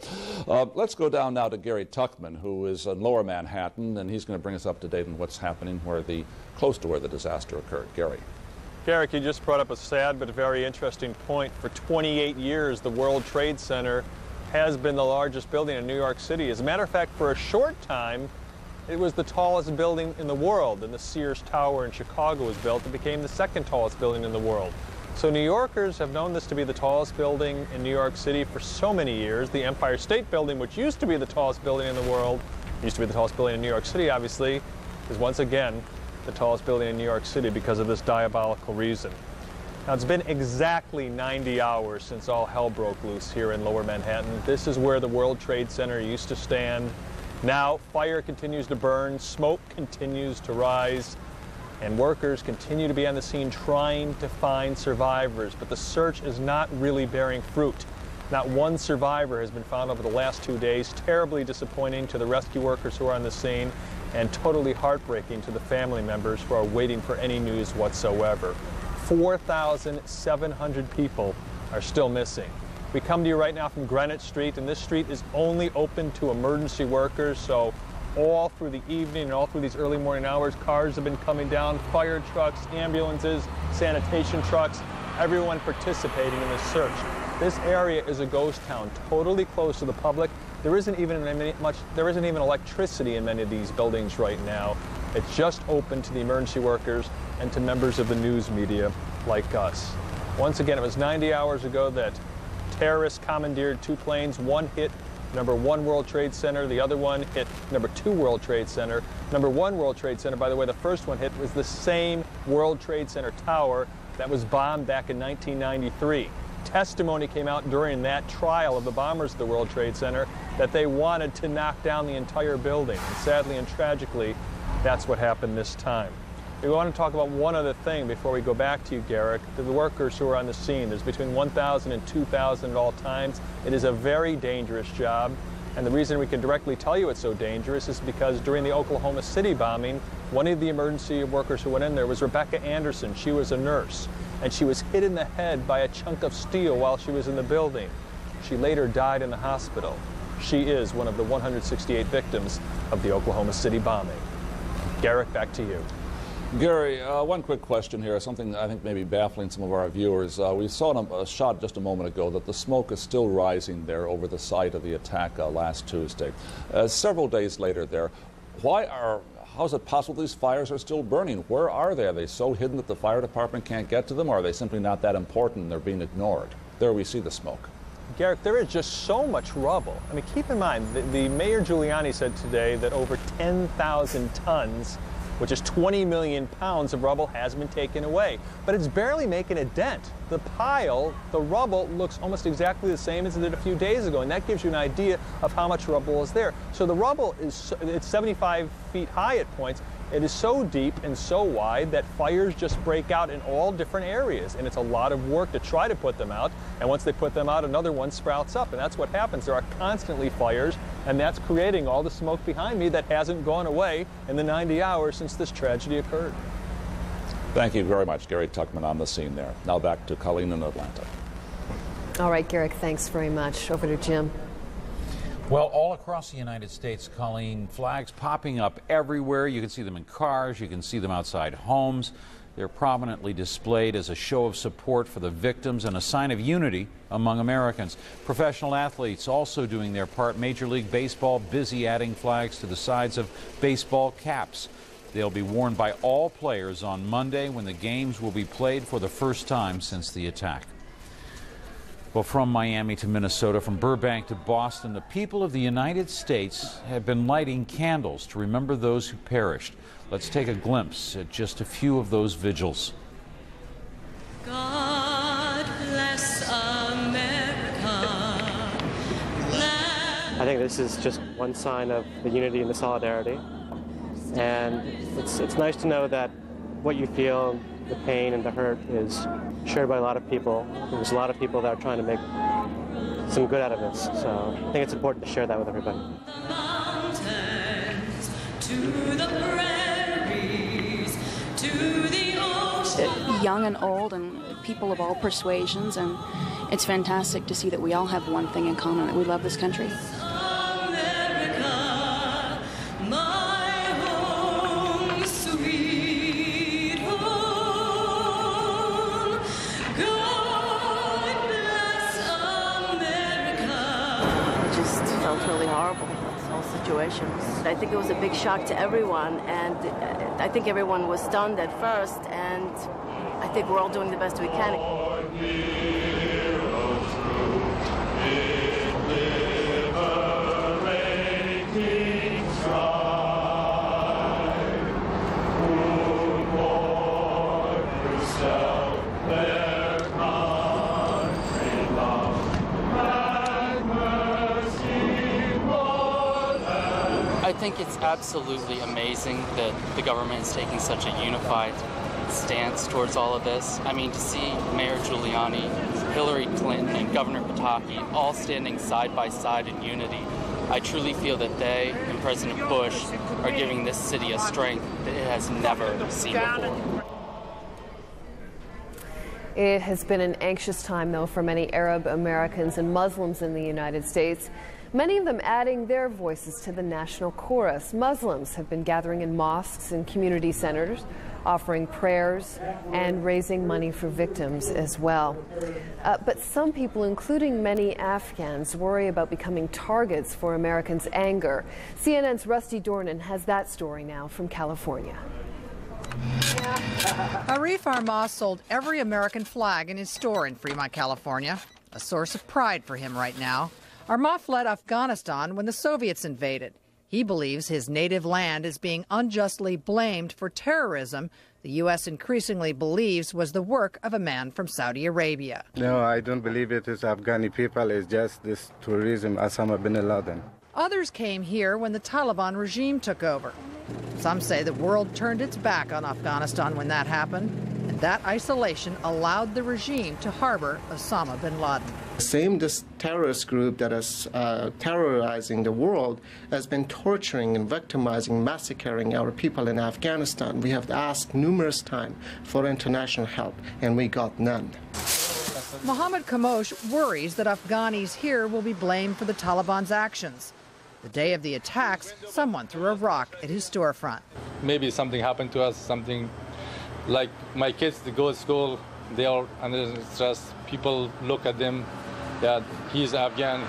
Let's go down now to Gary Tuchman, who is in Lower Manhattan, and he's going to bring us up to date on what's happening close to where the disaster occurred. Gary. Garrick, you just brought up a sad but very interesting point. For 28 years, the World Trade Center has been the largest building in New York City. As a matter of fact, for a short time, it was the tallest building in the world. And the Sears Tower in Chicago was built. It became the second tallest building in the world. So New Yorkers have known this to be the tallest building in New York City for so many years. The Empire State Building, which used to be the tallest building in the world, used to be the tallest building in New York City, obviously, is once again the tallest building in New York City because of this diabolical reason. Now, it's been exactly 90 hours since all hell broke loose here in Lower Manhattan. This is where the World Trade Center used to stand. Now, fire continues to burn, smoke continues to rise, and workers continue to be on the scene trying to find survivors. But the search is not really bearing fruit. Not one survivor has been found over the last 2 days. Terribly disappointing to the rescue workers who are on the scene, and totally heartbreaking to the family members who are waiting for any news whatsoever. 4,700 people are still missing. We come to you right now from Greenwich Street, and this street is only open to emergency workers, so all through the evening and all through these early morning hours, cars have been coming down, fire trucks, ambulances, sanitation trucks, everyone participating in this search. This area is a ghost town, totally closed to the public. There isn't even electricity in many of these buildings right now. It's just open to the emergency workers and to members of the news media like us. Once again, it was 90 hours ago that terrorists commandeered two planes. One hit number 1 World Trade Center, the other one hit number 2 World Trade Center. Number 1 World Trade Center, by the way, the first one hit was the same World Trade Center tower that was bombed back in 1993. Testimony came out during that trial of the bombers of the World Trade Center that they wanted to knock down the entire building. And sadly and tragically, that's what happened this time. We want to talk about one other thing before we go back to you, Garrick. The workers who are on the scene, there's between 1,000 and 2,000 at all times. It is a very dangerous job. And the reason we can directly tell you it's so dangerous is because during the Oklahoma City bombing, one of the emergency workers who went in there was Rebecca Anderson. She was a nurse, and she was hit in the head by a chunk of steel while she was in the building. She later died in the hospital. She is one of the 168 victims of the Oklahoma City bombing. Garrick, back to you. Gary, one quick question here, something I think may be baffling some of our viewers. We saw a shot just a moment ago that the smoke is still rising there over the site of the attack last Tuesday. Several days later there, how is it possible these fires are still burning? Where are they? Are they so hidden that the fire department can't get to them, or are they simply not that important and they're being ignored? There we see the smoke. Garrick, there is just so much rubble. I mean, keep in mind, the Mayor Giuliani said today that over 10,000 tons, which is 20 million pounds of rubble, has been taken away. But it's barely making a dent. The pile, the rubble, looks almost exactly the same as it did a few days ago, and that gives you an idea of how much rubble is there. So the rubble is, it's 75 feet high at points. It is so deep and so wide that fires just break out in all different areas, and it's a lot of work to try to put them out. And once they put them out, another one sprouts up, and that's what happens. There are constantly fires, and that's creating all the smoke behind me that hasn't gone away in the 90 hours since this tragedy occurred. Thank you very much, Gary Tuchman, on the scene there. Now back to Colleen in Atlanta. All right, Garrick, thanks very much. Over to Jim. Well, all across the United States, Colleen, flags popping up everywhere. You can see them in cars, you can see them outside homes. They're prominently displayed as a show of support for the victims and a sign of unity among Americans. Professional athletes also doing their part. Major League Baseball busy adding flags to the sides of baseball caps. They'll be worn by all players on Monday when the games will be played for the first time since the attack. Well, from Miami to Minnesota, from Burbank to Boston, the people of the United States have been lighting candles to remember those who perished. Let's take a glimpse at just a few of those vigils. God bless America. I think this is just one sign of the unity and the solidarity. And it's nice to know that what you feel, the pain and the hurt, is shared by a lot of people. There's a lot of people that are trying to make some good out of this. So I think it's important to share that with everybody. The mountains, to the prairies, to the ocean. Young and old and people of all persuasions, and it's fantastic to see that we all have one thing in common, that we love this country. Really horrible, this whole situation. I think it was a big shock to everyone, and I think everyone was stunned at first, and I think we're all doing the best we can. I think it's absolutely amazing that the government is taking such a unified stance towards all of this. I mean, to see Mayor Giuliani, Hillary Clinton, and Governor Pataki all standing side by side in unity, I truly feel that they and President Bush are giving this city a strength that it has never seen before. It has been an anxious time, though, for many Arab Americans and Muslims in the United States, many of them adding their voices to the national chorus. Muslims have been gathering in mosques and community centers, offering prayers and raising money for victims as well. But some people, including many Afghans, worry about becoming targets for Americans' anger. CNN's Rusty Dornan has that story now from California. Arif Armah sold every American flag in his store in Fremont, California, a source of pride for him right now. Armah fled Afghanistan when the Soviets invaded. He believes his native land is being unjustly blamed for terrorism the U.S. increasingly believes was the work of a man from Saudi Arabia. No, I don't believe it is Afghani people. It's just this tourism, Osama bin Laden. Others came here when the Taliban regime took over. Some say the world turned its back on Afghanistan when that happened, and that isolation allowed the regime to harbor Osama bin Laden. This terrorist group that is terrorizing the world has been torturing and victimizing, massacring our people in Afghanistan. We have asked numerous times for international help, and we got none. Mohammed Kamosh worries that Afghanis here will be blamed for the Taliban's actions. The day of the attacks, someone threw a rock at his storefront. Maybe something happened to us, something like my kids, they go to school, they are under stress. People look at them, that he's Afghan,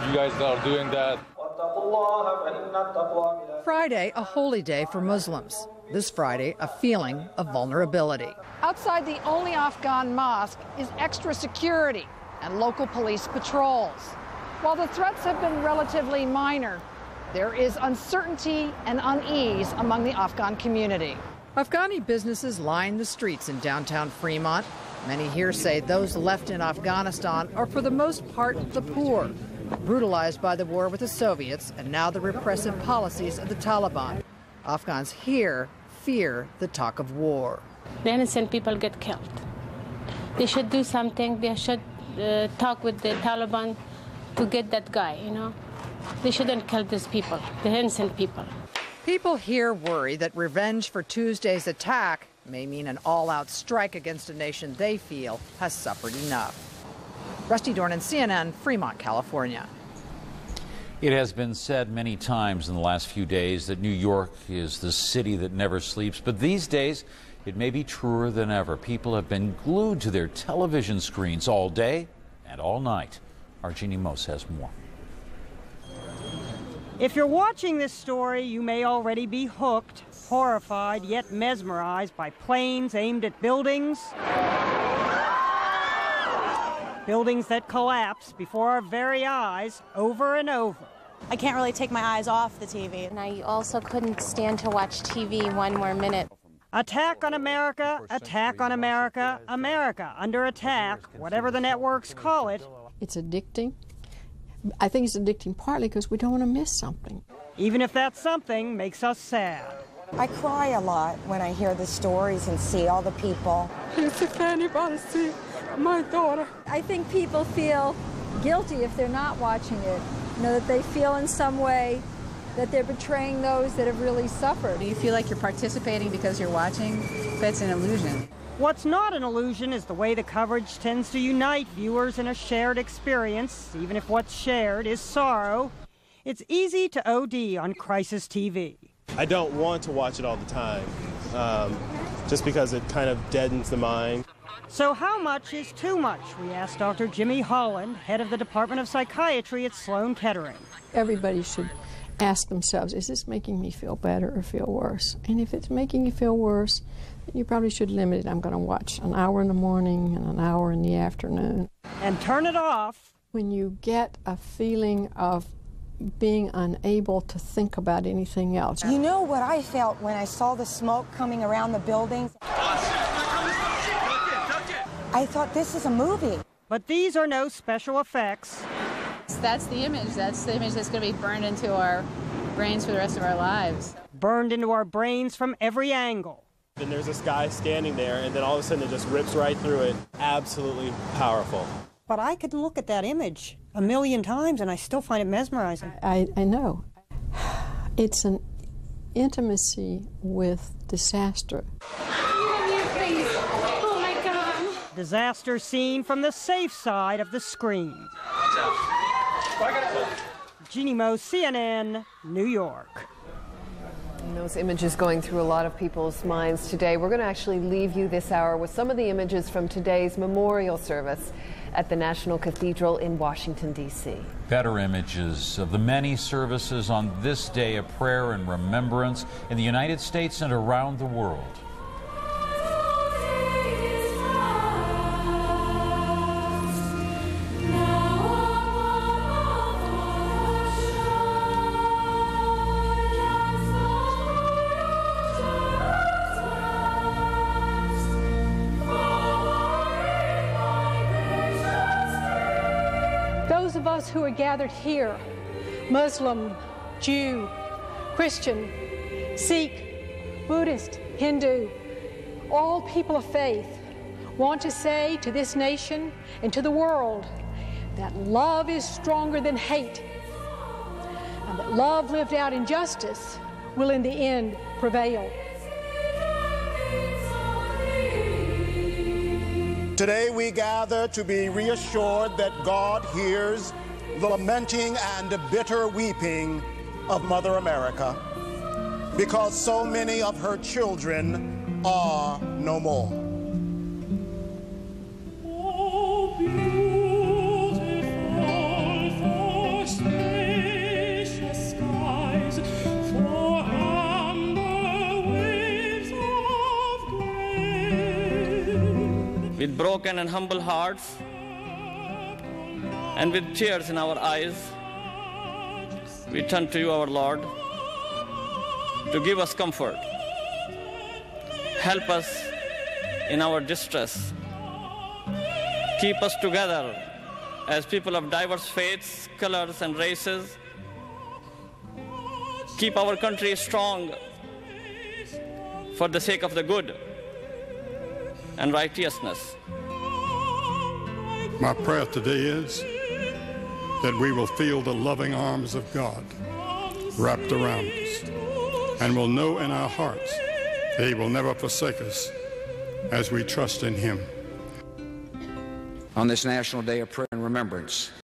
you guys are doing that. Friday, a holy day for Muslims. This Friday, a feeling of vulnerability. Outside the only Afghan mosque is extra security. and local police patrols. While the threats have been relatively minor, there is uncertainty and unease among the Afghan community. Afghani businesses line the streets in downtown Fremont. Many here say those left in Afghanistan are for the most part the poor, brutalized by the war with the Soviets and now the repressive policies of the Taliban. Afghans here fear the talk of war. The innocent people get killed. They should do something. They should talk with the Taliban to get that guy, you know. They shouldn't kill these people, the innocent people. People here worry that revenge for Tuesday's attack may mean an all-out strike against a nation they feel has suffered enough. Rusty Dornan, CNN, Fremont, California. It has been said many times in the last few days that New York is the city that never sleeps, but these days it may be truer than ever. People have been glued to their television screens all day and all night. Our Jeannie Mose has more. If you're watching this story, you may already be hooked, horrified, yet mesmerized by planes aimed at buildings. Buildings that collapse before our very eyes over and over. I can't really take my eyes off the TV. And I also couldn't stand to watch TV one more minute. Attack on America, attack on America, America under attack, whatever the networks call it. It's addicting. I think it's addicting partly because we don't want to miss something. Even if that something makes us sad. I cry a lot when I hear the stories and see all the people. If anybody see my daughter. I think people feel guilty if they're not watching it. You know, that they feel in some way that they're betraying those that have really suffered. Do you feel like you're participating because you're watching? That's an illusion. What's not an illusion is the way the coverage tends to unite viewers in a shared experience, even if what's shared is sorrow. It's easy to OD on crisis TV. I don't want to watch it all the time, just because it kind of deadens the mind. So how much is too much? We asked Dr. Jimmy Holland, head of the Department of Psychiatry at Sloan Kettering. Everybody should ask themselves, is this making me feel better or feel worse? And if it's making you feel worse, then you probably should limit it. I'm going to watch an hour in the morning and an hour in the afternoon. And turn it off. When you get a feeling of being unable to think about anything else. You know what I felt when I saw the smoke coming around the buildings? I thought, this is a movie. But these are no special effects. That's the image. That's the image that's going to be burned into our brains for the rest of our lives. Burned into our brains from every angle. Then there's this guy standing there, and then all of a sudden it just rips right through it. Absolutely powerful. But I could look at that image 1,000,000 times, and I still find it mesmerizing. I know. It's an intimacy with disaster. Oh, my God. Disaster seen from the safe side of the screen. Jeannie Mose, CNN, New York. And those images going through a lot of people's minds today. We're going to actually leave you this hour with some of the images from today's memorial service at the National Cathedral in Washington, D.C. Better images of the many services on this day of prayer and remembrance in the United States and around the world. Those of us who are gathered here, Muslim, Jew, Christian, Sikh, Buddhist, Hindu, all people of faith, want to say to this nation and to the world that love is stronger than hate, and that love lived out in justice will in the end prevail. Today we gather to be reassured that God hears the lamenting and bitter weeping of Mother America, because so many of her children are no more. With broken and humble hearts, And with tears in our eyes, we turn to you, our Lord, to give us comfort. Help us in our distress. Keep us together as people of diverse faiths, colors, and races. Keep our country strong for the sake of the good and righteousness. My prayer today is that we will feel the loving arms of God wrapped around us, and will know in our hearts that He will never forsake us as we trust in Him. On this National Day of Prayer and Remembrance,